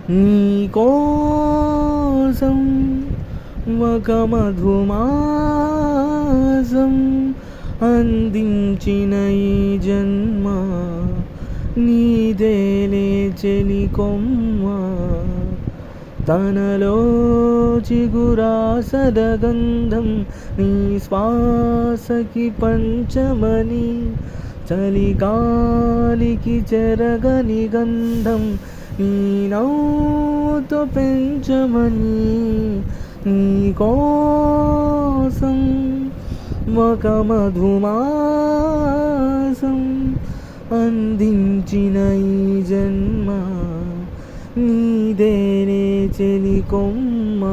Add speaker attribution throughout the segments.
Speaker 1: నీకోసం ఒక మధుమాసం అందించిన ఈ జన్మ నీదేలే చెలికొమ్మ. తనలో చిగురాసద గంధం నీ శ్వాసకి పంచమని, చలిగాలికి చెరగని గంధం నీ నవ్వుతో పెంచమని. నీకోసం ఒక మధుమాసం అందించిన ఈ జన్మ నీదేనే చెలికొమ్మ.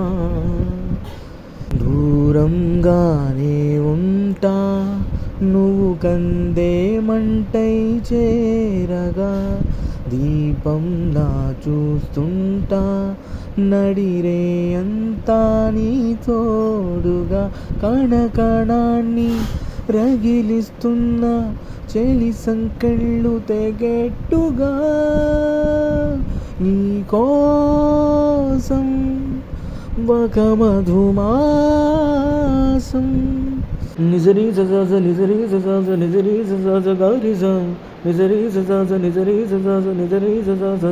Speaker 1: దూరంగానే ఉంటా నువ్వు కందే మంటై చేరగా, దీపంలా చూస్తుంటా నడిరే అంతా నీ తోడుగా. కణకణాన్ని రగిలిస్తున్న చెలి సంకెళ్ళు తెగెట్టుగా, నీకోసం ఒక మధుమాసం. నిజరి సజాజ నిజరి సజాజ నిజరి సజాజ గారిజ నిజరి సజాజ నిజరి సజాజ నిజరి సజాజ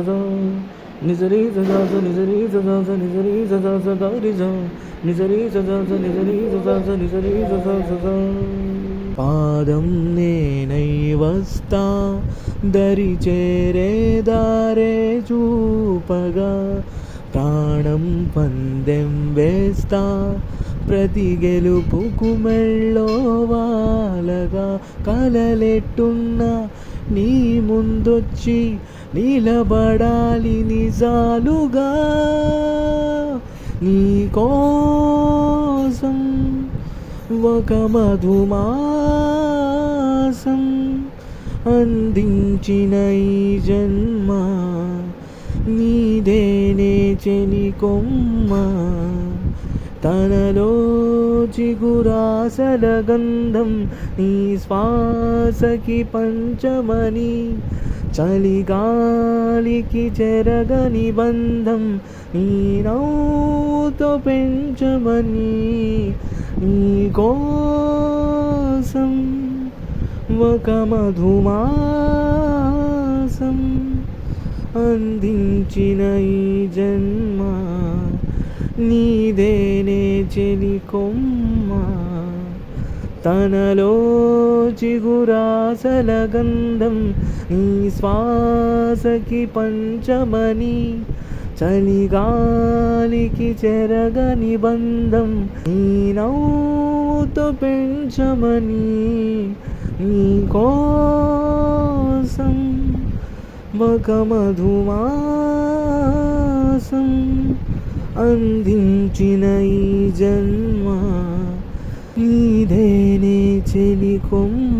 Speaker 1: నిజరి సజాజ నిజరి సజాజ నిజరి సజాజ గారిజ నిజరి సజాజ నిజరి సజాజ నిజరి సజాజ. పాదం నేనై వస్తా దరి చేరే దారే చూపగా, ప్రాణం పందెం వేస్తా ప్రతి గెలుపుకు మెళ్ళో వాలగా. కలలెట్టున్న నీ ముందొచ్చి నిలబడాలి నిజాలుగా. నీకోసం ఒక మధుమాసం అందించిన ఈ జన్మ నీదేనే చెలికొమ్మ. తనలో చిగురాసల గంధం నీ శ్వాసకి పంచమని, చలిగాలికి చెరగని బంధం నీ నవ్వుతో పెంచమని. నీకోసం ఒక మధుమాసం అందించిన ఈ జన్మ నీదేనే చెలికొమ్మ. తనలో చిగురాసల గంధం నీ శ్వాసకి పంచమని, చలిగాలికి చెరగని బంధం నీ నవ్వుతో పెంచమని. నీకోసం ఒక మధుమాసం అందించిన ఈ జన్మ నీదేనే చెలికొమ్మ.